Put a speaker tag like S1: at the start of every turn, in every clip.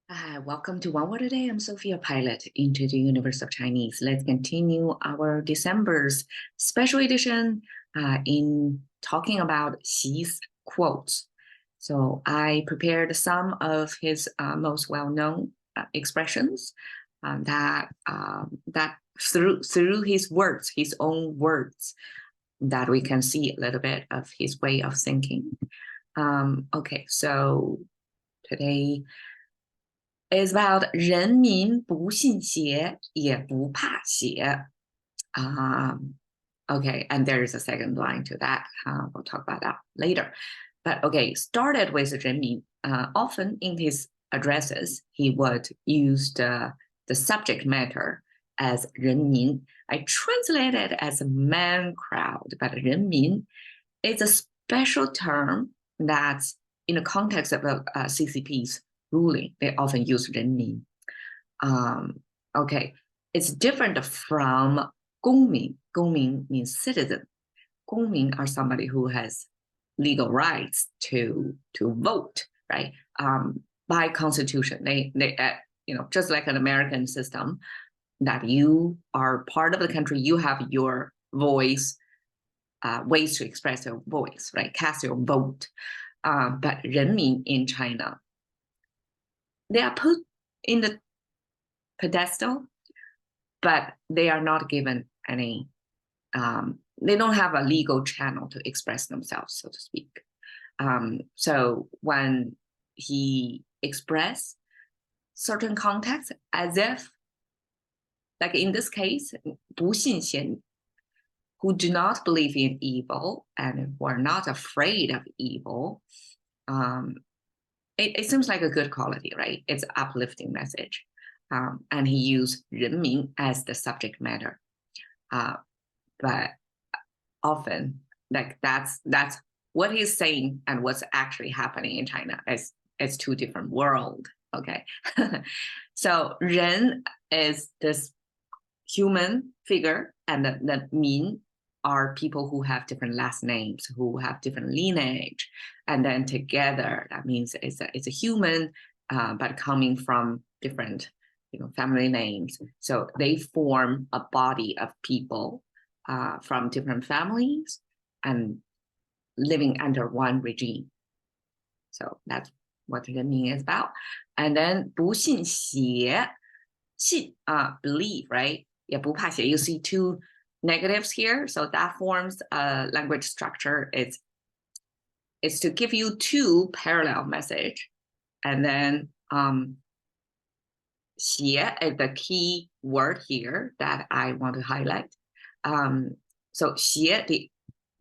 S1: Hi, welcome to One Word a Day. I'm Sophia, pilot into the universe of Chinese. Let's continue our December's special edition in talking about Xi's quotes. So I prepared some of his most well-known expressions that through his words, his own words, that we can see a little bit of his way of thinking. Okay, so today is about 人民不信邪也不怕邪. Okay, and there is a second line to that. We'll talk about that later. But okay, started with 人民. Often in his addresses, he would use the subject matter as 人民. I translate it as a man crowd, but 人民is a special term that's in the context of CCP's ruling. They often use 人民. Okay, it's different from 公民. 公民 means citizen. 公民 are somebody who has legal rights to vote, right? By constitution, they just like an American system, that you are part of the country, you have your voice, ways to express your voice, right? Cast your vote. But 人民 in China, they are put in the pedestal, but they are not given any, they don't have a legal channel to express themselves, so to speak. So when he expressed certain contexts, as if, like in this case, 不信邪, who do not believe in evil and who are not afraid of evil, it seems like a good quality, right? It's an uplifting message. And he used 人民 as the subject matter. But often, like that's what he's saying and what's actually happening in China is two different worlds. Okay. So 人 is this human figure, and the 民 are people who have different last names, who have different lineage, and then together that means it's a human, but coming from different family names. So they form a body of people from different families and living under one regime. So that's what 人民 is about. And then 不信邪, 信 believe, right? 也不怕邪. You see two negatives here, so that forms a language structure. It's to give you two parallel message, and then 邪 is the key word here that I want to highlight. So 邪,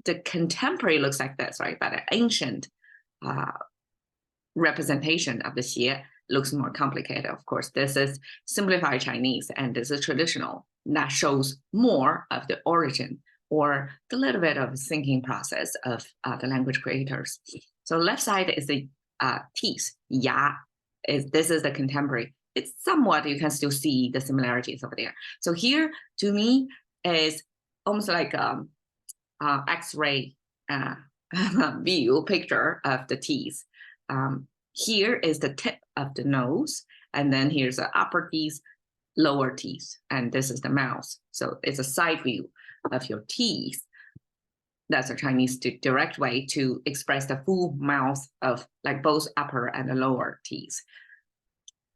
S1: the contemporary looks like this, right? But an ancient representation of the 邪 looks more complicated. Of course, this is simplified Chinese, and this is traditional. That shows more of the origin or the little bit of thinking process of the language creators. So left side is the teeth, 牙. This is the contemporary. It's somewhat, you can still see the similarities over there. So here, to me, is almost like X-ray view picture of the teeth. Here is the tip of the nose, and then here's the upper teeth, lower teeth, and this is the mouth. So it's a side view of your teeth. That's a Chinese direct way to express the full mouth of like both upper and the lower teeth.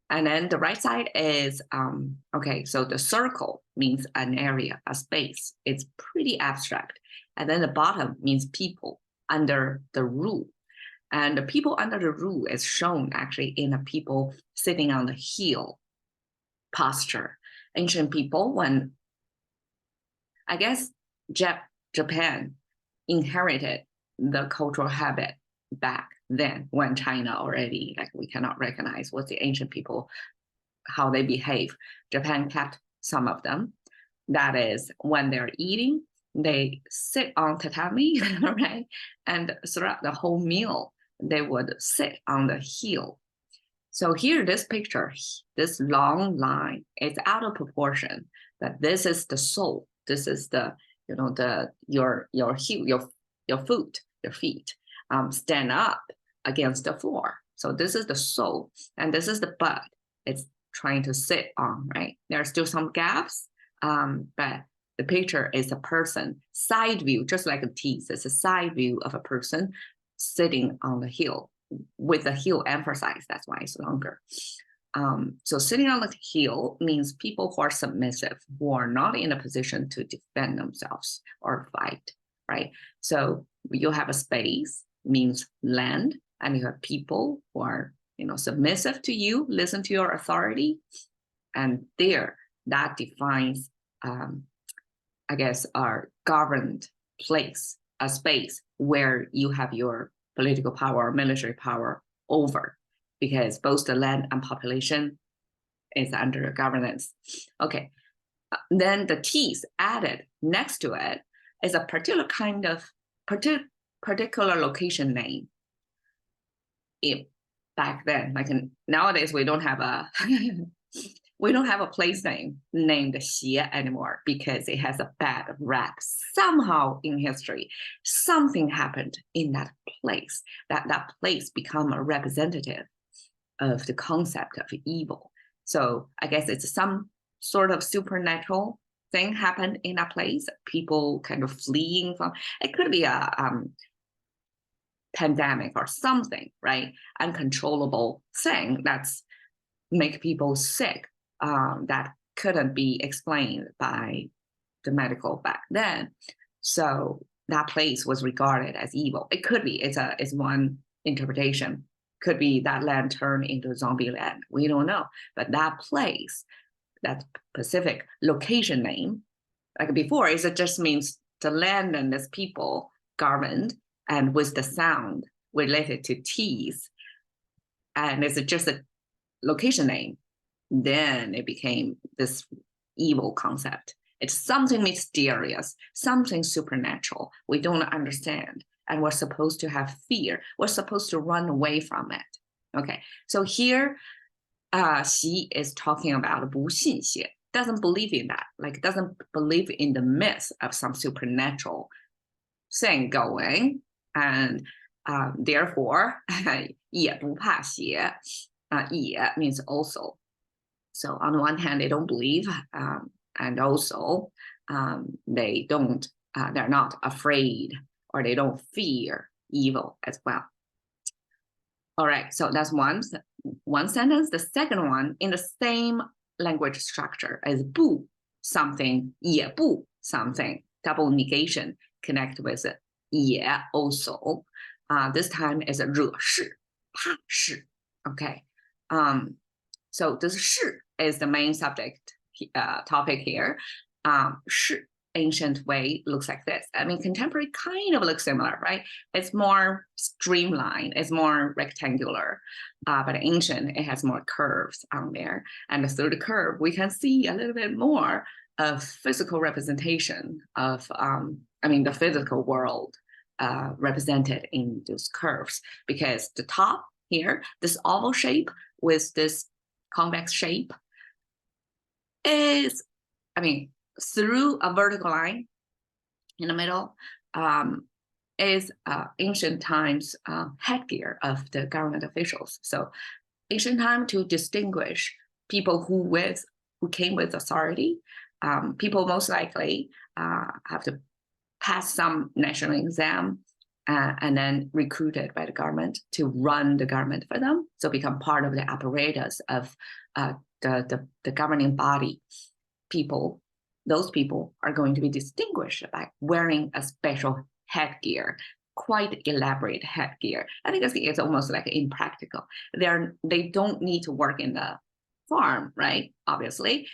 S1: And then the right side is, okay, so the circle means an area, a space. It's pretty abstract. And then the bottom means people under the rule. And the people under the rule is shown actually in the people sitting on the heel posture. Ancient people, when, I guess, Japan inherited the cultural habit back then, when China already, like, we cannot recognize what the ancient people, how they behave. Japan kept some of them. That is, when they're eating, they sit on tatami, right? And throughout the whole meal, they would sit on the heel. So here, this picture, this long line is out of proportion, but this is the soul. This is the, your heel, your foot, your feet stand up against the floor. So this is the soul, and this is the butt. it's trying to sit on, right? There are still some gaps, but the picture is a person, side view, just like a teeth. It's a side view of a person sitting on the hill with the heel emphasized. That's why it's longer. So sitting on the hill means people who are submissive, who are not in a position to defend themselves or fight, right? So you have a space, means land, and you have people who are, submissive to you, listen to your authority, and there, that defines, I guess, our governed place, a space where you have your political power or military power over, because both the land and population is under governance. Okay, then the T's added next to it is a particular kind of particular location name. Back then, like nowadays, we don't have a we don't have a place name named Xie anymore because it has a bad rap. Somehow in history, something happened in that place, that place become a representative of the concept of evil. So I guess it's some sort of supernatural thing happened in that place. People kind of fleeing from, it could be a pandemic or something, right? Uncontrollable thing that's make people sick, that couldn't be explained by the medical back then. So that place was regarded as evil. It could be, it's one interpretation. Could be that land turned into zombie land. We don't know. But that place, that specific location name, like before, it just means the land and its people governed, and with the sound related to T's. And it's just a location name. Then it became this evil concept. It's something mysterious, something supernatural. We don't understand. And we're supposed to have fear. We're supposed to run away from it. Okay, so here, Xi is talking about 不信邪, doesn't believe in that, like doesn't believe in the myth of some supernatural thing going, and therefore, 也不怕邪, 也 means also. So on the one hand, they don't believe, and also they don't, they're not afraid, or they don't fear evil as well. All right, so that's one sentence. The second one in the same language structure is 不 something, 也不 something, double negation connect with 也 also. This time is 惹事, 怕事. Okay, so this 事 is the main subject topic here. 事 ancient way looks like this. I mean, contemporary kind of looks similar, right? It's more streamlined, it's more rectangular, but ancient, it has more curves on there. And through the curve, we can see a little bit more of physical representation of, the physical world represented in those curves, because the top here, this oval shape with this convex shape is, through a vertical line in the middle, is ancient times headgear of the government officials. So ancient time to distinguish people who came with authority. People most likely have to pass some national exam and then recruited by the government to run the government for them. So become part of the apparatus of the governing body. Those people are going to be distinguished by wearing a special headgear, quite elaborate headgear. I think it's almost like impractical. They don't need to work in the farm, right? Obviously.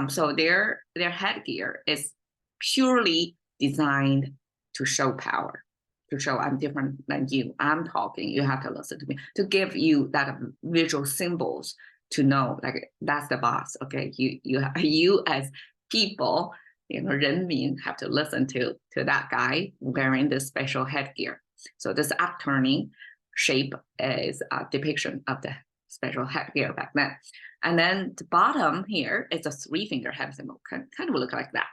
S1: So their headgear is purely designed to show power, to show I'm different than you. I'm talking, you have to listen to me, to give you that visual symbols to know, like, that's the boss. Okay, you as people, 人民 have to listen to that guy wearing this special headgear. So this upturning shape is a depiction of the special headgear back then. And then the bottom here is a 3-finger hand symbol, kind of look like that,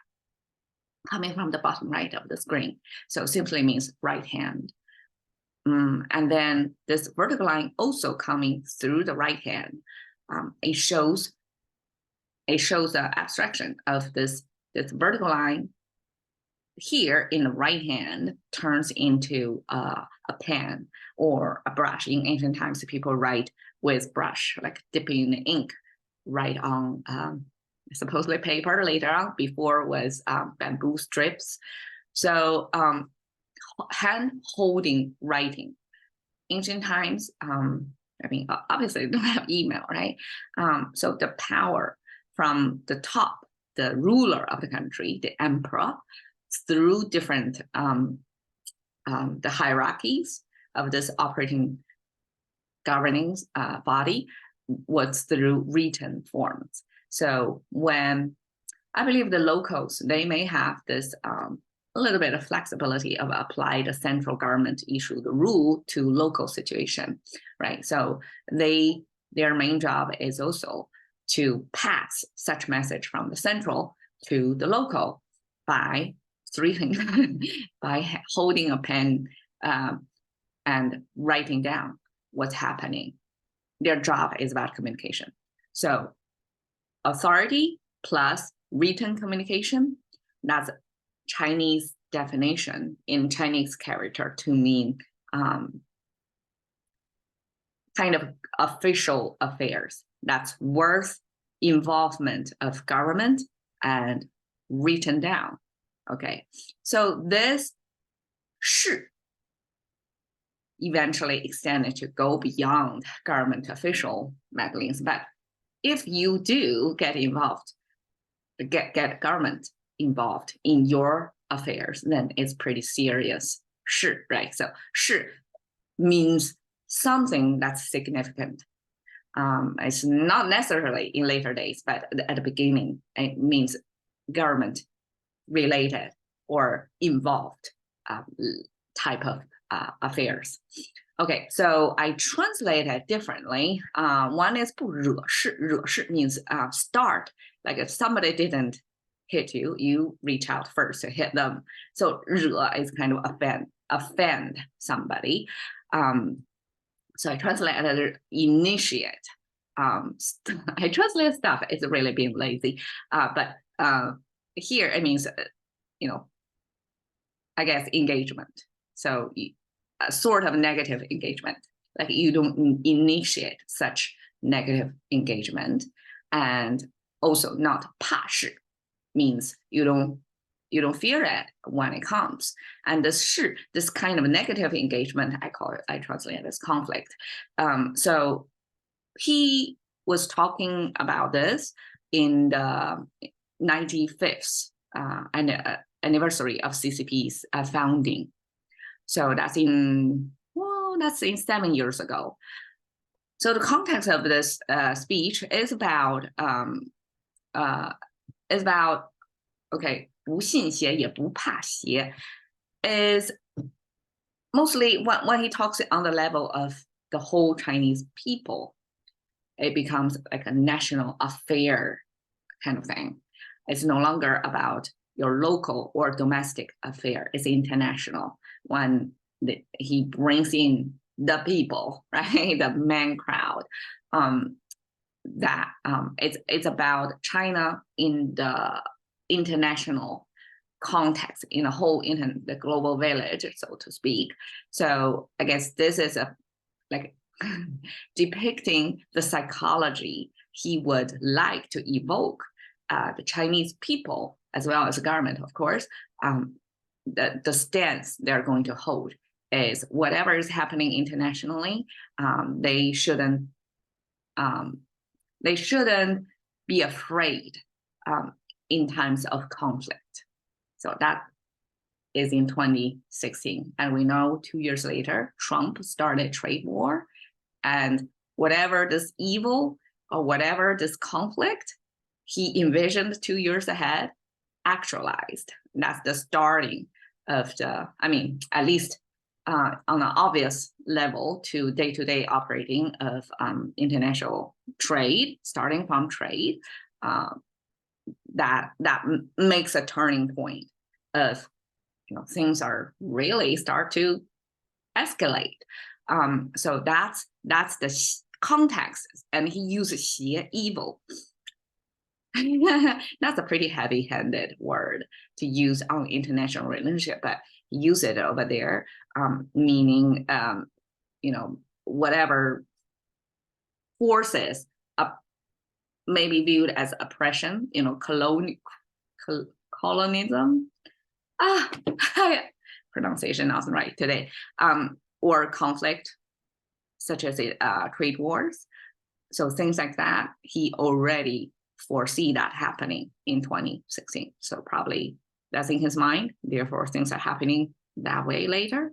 S1: coming from the bottom right of the screen. So simply means right hand. And then this vertical line also coming through the right hand. it shows the abstraction of this vertical line here in the right hand turns into a pen or a brush. In ancient times, people write with brush, like dipping the ink right on supposedly paper later on. Before was bamboo strips. So hand holding writing. Ancient times, I mean, obviously they don't have email, right? So the power from the top, the ruler of the country, the emperor, through different the hierarchies of this operating governing body was through written forms. So when I believe the locals, they may have this a little bit of flexibility of apply the central government issue the rule to local situation, right? So their main job is also to pass such message from the central to the local by three things, by holding a pen and writing down what's happening. Their job is about communication. So authority plus written communication, that's Chinese definition in Chinese character to mean kind of official affairs that's worth involvement of government and written down. Okay, so this 是 eventually extended to go beyond government official meetings. But if you do get involved, get government involved in your affairs, then it's pretty serious. 是, right? So 是 means something that's significant. It's not necessarily in later days, but at the beginning, it means government related or involved type of affairs. Okay, so I translate it differently. One is 不惹事, 惹事 means start, like if somebody didn't hit you, you reach out first to hit them. So 惹 is kind of offend somebody. So I translate it initiate. I translate stuff, it's really being lazy. But here it means, you know, I guess engagement. So a sort of negative engagement, like you don't initiate such negative engagement. And also not 怕事 means you don't fear it when it comes. And this kind of negative engagement, I translate it as conflict. So he was talking about this in the 95th anniversary of CCP's founding. So that's in 7 years ago. So the context of this speech is about okay, 不信邪也不怕邪 is mostly when he talks on the level of the whole Chinese people, it becomes like a national affair kind of thing. It's no longer about your local or domestic affair, it's international. When he brings in the people, right, the main crowd, it's about China in the international context, in the whole the global village, so to speak. So I guess this is like depicting the psychology he would like to evoke the Chinese people as well as the government, of course. The stance they're going to hold is whatever is happening internationally, they shouldn't be afraid in times of conflict. So that is in 2016. And we know 2 years later, Trump started trade war. And whatever this evil or whatever this conflict he envisioned 2 years ahead actualized. That's the starting of the, I mean, at least on an obvious level to day-to-day operating of international trade, starting from trade, that makes a turning point of, you know, things are really start to escalate. So that's the context, and he uses 邪 evil. That's a pretty heavy-handed word to use on international relationship, but he used it over there, meaning whatever forces maybe viewed as oppression, colonism. Pronunciation not right today. Or conflict, such as trade wars. So things like that, he already foresee that happening in 2016. So probably that's in his mind. Therefore, things are happening that way later.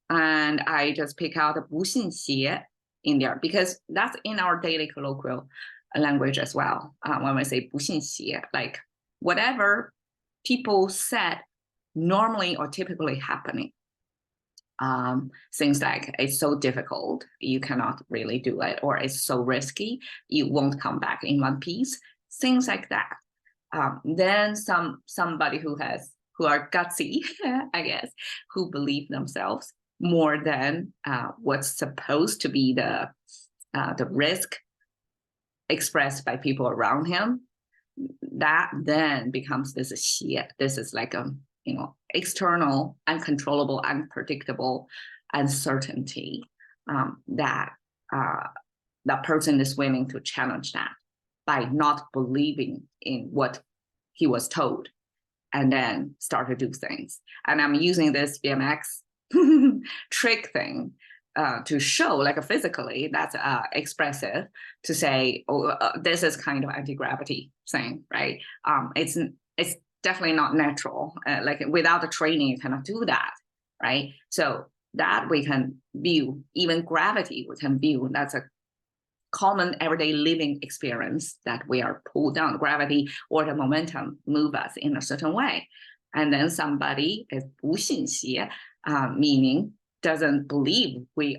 S1: And I just pick out the 不信邪 in there because that's in our daily colloquial language as well. When we say 不信邪, like whatever people said normally or typically happening. Things like it's so difficult, you cannot really do it, or it's so risky, you won't come back in one piece. Things like that. Then somebody who are gutsy, I guess, who believe themselves more than what's supposed to be the risk expressed by people around him. That then becomes this shit. This is like a external, uncontrollable, unpredictable uncertainty that that person is willing to challenge that by not believing in what he was told, and then start to do things. And I'm using this BMX trick thing to show, like physically, that's expressive, to say, this is kind of anti-gravity thing, right? It's definitely not natural. Like without the training, you cannot do that, right? So that we can view, even gravity, we can view that's a common everyday living experience that we are pulled down. Gravity or the momentum move us in a certain way. And then somebody is 不信邪, meaning doesn't believe we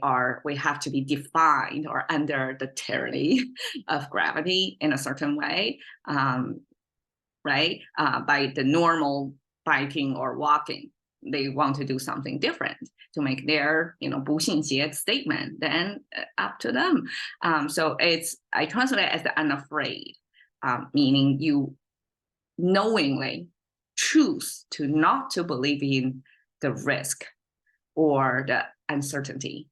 S1: have to be defined or under the tyranny of gravity in a certain way, right? By the normal biking or walking. They want to do something different to make their, 不信邪 statement, then up to them. So I translate it as the unafraid, meaning you knowingly choose to not to believe in the risk or the uncertainty,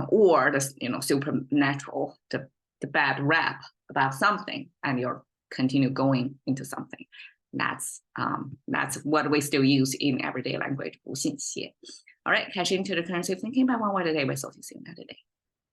S1: or the supernatural, the bad rap about something, and you're continue going into something. That's what we still use in everyday language. 不信邪. All right, catch into the currency of thinking by one word a day by Sophie Sing today.